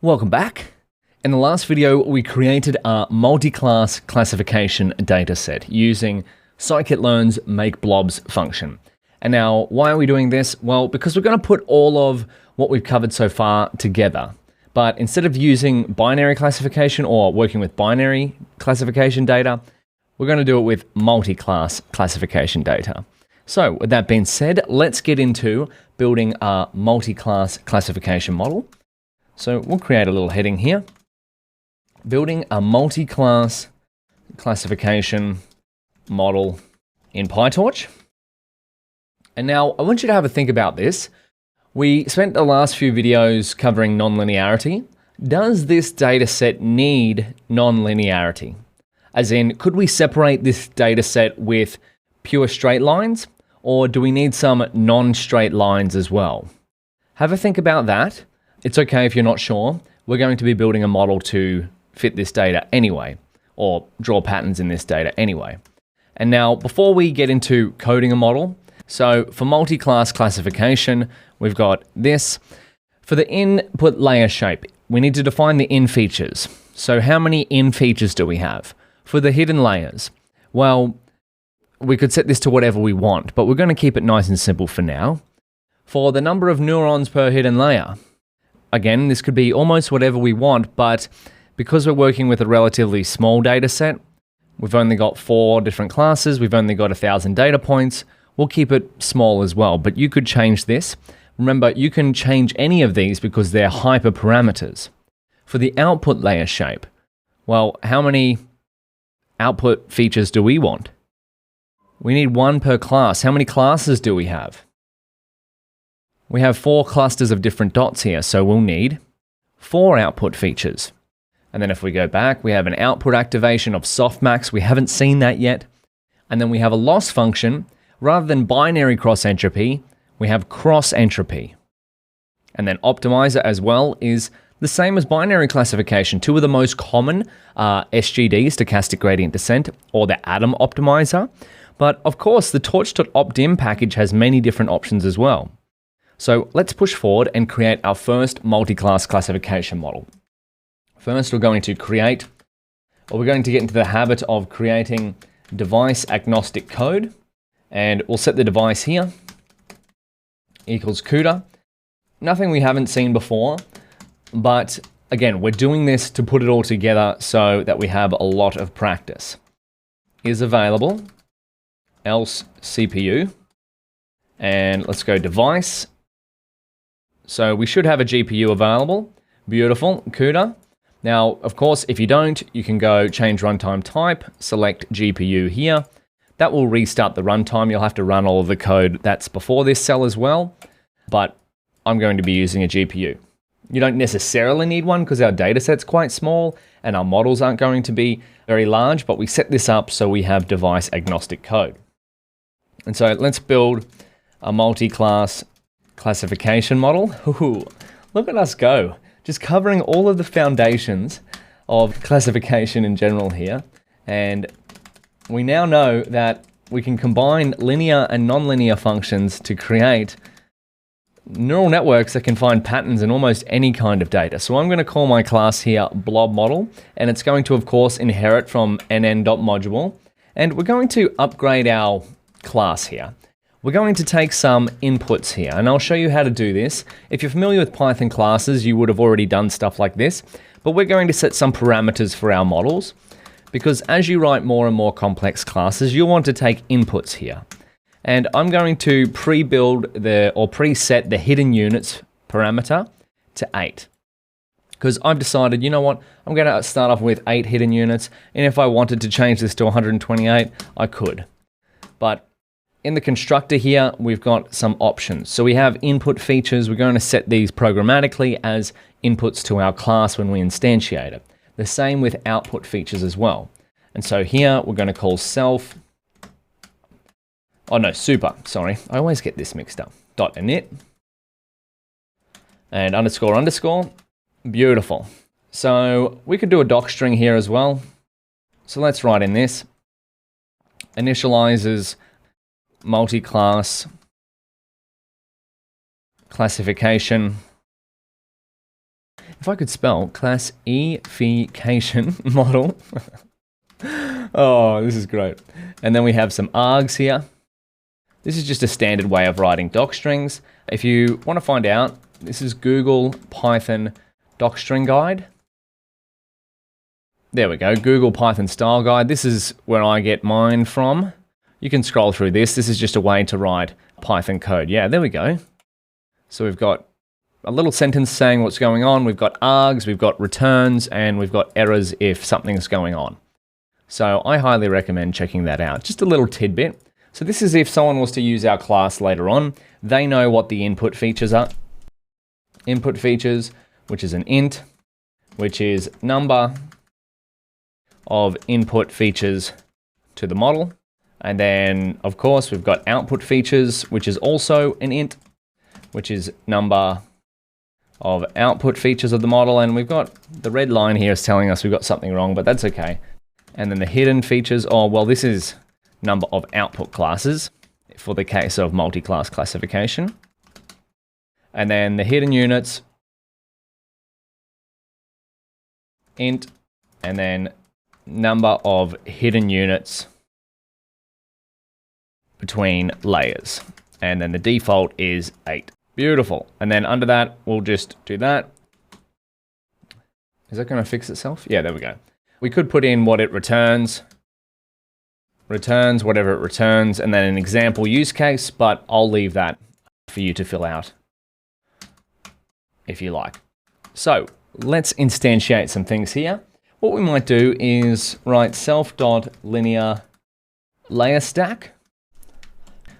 Welcome back. In the last video, we created a multi-class classification dataset using scikit-learn's makeBlobs function. And now, why are we doing this? Well, because we're going to put all of what we've covered so far together. But instead of using binary classification or working with binary classification data, we're going to do it with multi-class classification data. So with that being said, let's get into building a multi-class classification model. So we'll create a little heading here. Building a multi-class classification model in PyTorch. And now I want you to have a think about this. We spent the last few videos covering nonlinearity. Does this data set need nonlinearity? As in, could we separate this data set with pure straight lines, or do we need some non-straight lines as well? Have a think about that. It's okay if you're not sure. We're going to be building a model to fit this data anyway, or draw patterns in this data anyway. And now, before we get into coding a model, so for multi-class classification, we've got this. For the input layer shape, we need to define the in features. So how many in features do we have? For the hidden layers, well, we could set this to whatever we want, but we're going to keep it nice and simple for now. For the number of neurons per hidden layer, again, this could be almost whatever we want, but because we're working with a relatively small data set, we've only got 4 different classes, we've only got 1,000 data points, we'll keep it small as well, but you could change this. Remember, you can change any of these because they're hyperparameters. For the output layer shape, well, how many output features do we want? We need 1 per class. How many classes do we have? We have 4 clusters of different dots here, so we'll need 4 output features. And then if we go back, we have an output activation of softmax. We haven't seen that yet. And then we have a loss function. Rather than binary cross entropy, we have cross entropy. And then optimizer as well is the same as binary classification. 2 of the most common are SGD, stochastic gradient descent, or the atom optimizer. But of course, the torch.optim package has many different options as well. So let's push forward and create our first multi-class classification model. First, we're going to get into the habit of creating device agnostic code, and we'll set the device here, equals CUDA. Nothing we haven't seen before, but again, we're doing this to put it all together so that we have a lot of practice. Is available, else CPU, and let's go device. So we should have a GPU available. Beautiful, CUDA. Now, of course, if you don't, you can go change runtime type, select GPU here. That will restart the runtime. You'll have to run all of the code that's before this cell as well, but I'm going to be using a GPU. You don't necessarily need one because our data set's quite small and our models aren't going to be very large, but we set this up so we have device agnostic code. And so let's build a multi-class classification model. Ooh, look at us go. Just covering all of the foundations of classification in general here. And we now know that we can combine linear and nonlinear functions to create neural networks that can find patterns in almost any kind of data. So I'm going to call my class here blob model, and it's going to, of course, inherit from nn.module. And we're going to upgrade our class here. We're going to take some inputs here, and I'll show you how to do this. If you're familiar with Python classes, you would have already done stuff like this, but we're going to set some parameters for our models, because as you write more and more complex classes, you'll want to take inputs here. And I'm going to preset the hidden units parameter to 8. Because I've decided, you know what, I'm going to start off with 8 hidden units, and if I wanted to change this to 128, I could. But in the constructor here, we've got some options. So we have input features. We're going to set these programmatically as inputs to our class when we instantiate it. The same with output features as well. And so here we're going to call super, sorry. I always get this mixed up. .init and __. Beautiful. So we could do a doc string here as well. So let's write in this. Initializes multi-class classification If I could spell classification model. Oh, this is great. And then we have some args here. This is just a standard way of writing docstrings. If you want to find out, this is Google Python docstring guide. There we go, Google Python style guide. This is where I get mine from. You can scroll through this. This is just a way to write Python code. Yeah, there we go. So we've got a little sentence saying what's going on. We've got args, we've got returns, and we've got errors if something's going on. So I highly recommend checking that out. Just a little tidbit. So this is if someone was to use our class later on, they know what the input features are. Input features, which is an int, which is number of input features to the model. And then, of course, we've got output features, which is also an int, which is number of output features of the model. And we've got the red line here is telling us we've got something wrong, but that's okay. And then the hidden features, oh, well, this is number of output classes for the case of multi-class classification. And then the hidden units, int, and then number of hidden units between layers. And then the default is 8. Beautiful. And then under that, we'll just do that. Is that going to fix itself? Yeah, there we go. We could put in what it returns whatever it returns, and then an example use case, but I'll leave that for you to fill out if you like. So let's instantiate some things here. What we might do is write self.linear layer stack,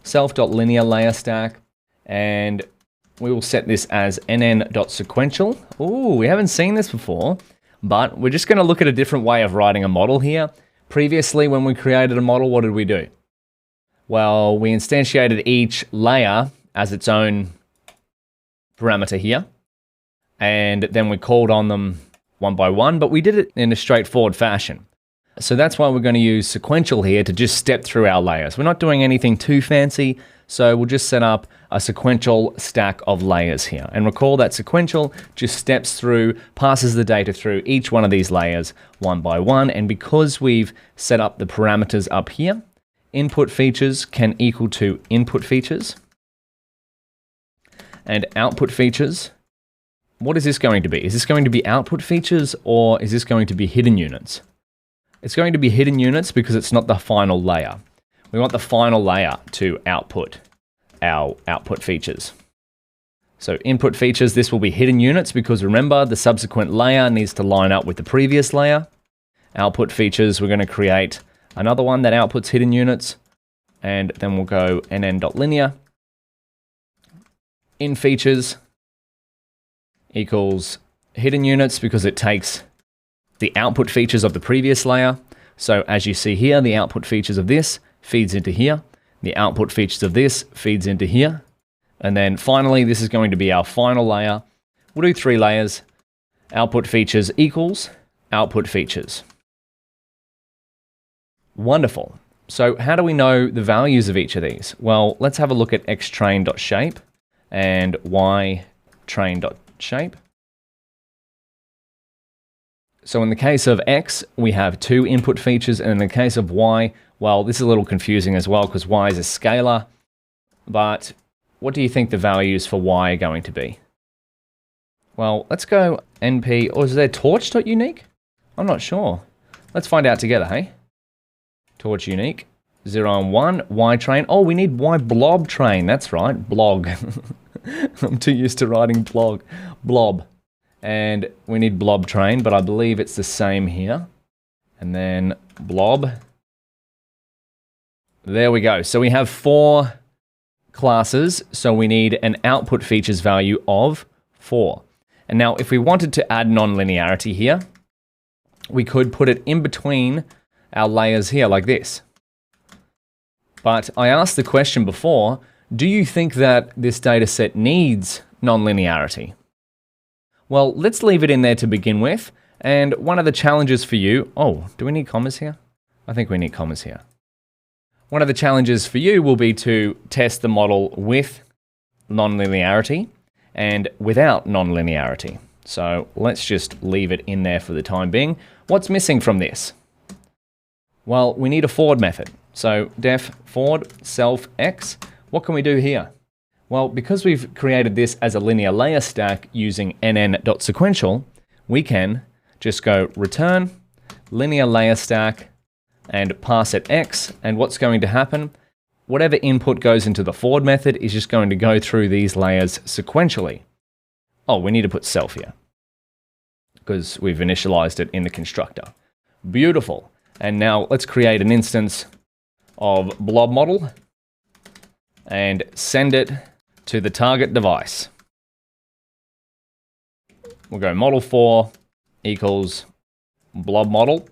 self.linear layer stack, and we will set this as nn.sequential. Oh, we haven't seen this before, but we're just going to look at a different way of writing a model here. Previously, when we created a model, what did we do? Well, we instantiated each layer as its own parameter here, and then we called on them one by one, but we did it in a straightforward fashion. So that's why we're going to use sequential here to just step through our layers. We're not doing anything too fancy, so we'll just set up a sequential stack of layers here. And recall that sequential just steps through, passes the data through each one of these layers one by one. And because we've set up the parameters up here, input features can equal to input features. And output features, what is this going to be? Is this going to be output features, or is this going to be hidden units? It's going to be hidden units because it's not the final layer. We want the final layer to output our output features. So input features, this will be hidden units because remember, the subsequent layer needs to line up with the previous layer. Output features, we're going to create another one that outputs hidden units, and then we'll go nn.linear. In features equals hidden units because it takes the output features of the previous layer. So as you see here, the output features of this feeds into here. The output features of this feeds into here. And then finally, this is going to be our final layer. We'll do 3 layers. Output features equals output features. Wonderful. So how do we know the values of each of these? Well, let's have a look at xtrain.shape and ytrain.shape. So in the case of x, we have 2 input features, and in the case of y, well, this is a little confusing as well because y is a scalar, but what do you think the values for y are going to be? Well, let's go np, or is there torch.unique? I'm not sure. Let's find out together, hey? Torch unique, 0 and 1, ytrain. Oh, we need yblob train, that's right, blog. I'm too used to writing blob. And we need blob train, but I believe it's the same here. And then blob. There we go. So we have 4 classes, so we need an output features value of 4. And now if we wanted to add nonlinearity here, we could put it in between our layers here like this. But I asked the question before, do you think that this data set needs nonlinearity? Well, let's leave it in there to begin with. And one of the challenges for you, oh, do we need commas here? I think we need commas here. One of the challenges for you will be to test the model with nonlinearity and without nonlinearity. So let's just leave it in there for the time being. What's missing from this? Well, we need a forward method. So def forward self x. What can we do here? Well, because we've created this as a linear layer stack using nn.sequential, we can just go return linear layer stack and pass it x. And what's going to happen? Whatever input goes into the forward method is just going to go through these layers sequentially. Oh, we need to put self here because we've initialized it in the constructor. Beautiful. And now let's create an instance of blob model and send it to the target device. We'll go model4 equals blob model.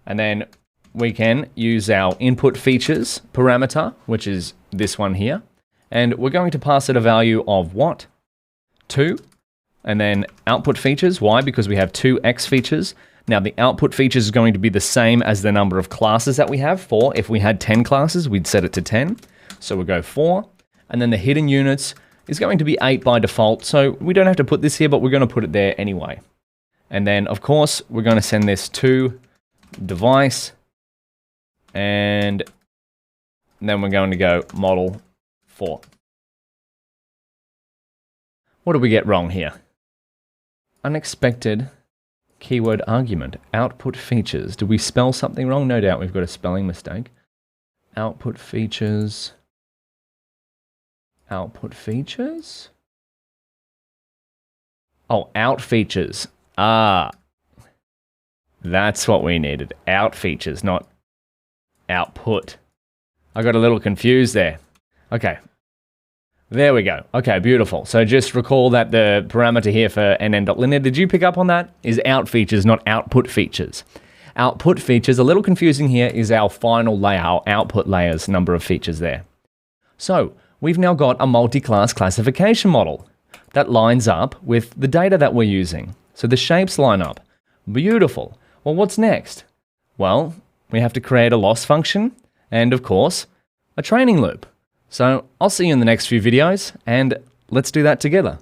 And then we can use our input features parameter, which is this one here. And we're going to pass it a value of what? 2. And then output features. Why? Because we have 2 X features. Now the output features is going to be the same as the number of classes that we have. 4. If we had 10 classes, we'd set it to 10. So we'll go 4. And then the hidden units is going to be 8 by default. So we don't have to put this here, but we're going to put it there anyway. And then, of course, we're going to send this to device. And then we're going to go model 4. What did we get wrong here? Unexpected keyword argument. Output features. Did we spell something wrong? No doubt we've got a spelling mistake. Output features. Output features? Oh, out features. Ah. That's what we needed. Out features, not output. I got a little confused there. Okay. There we go. Okay, beautiful. So just recall that the parameter here for nn.linear, did you pick up on that? Is out features, not output features. Output features, a little confusing here, is our final layer, our output layer's number of features there. So we've now got a multi-class classification model that lines up with the data that we're using. So the shapes line up. Beautiful. Well, what's next? Well, we have to create a loss function and, of course, a training loop. So I'll see you in the next few videos and let's do that together.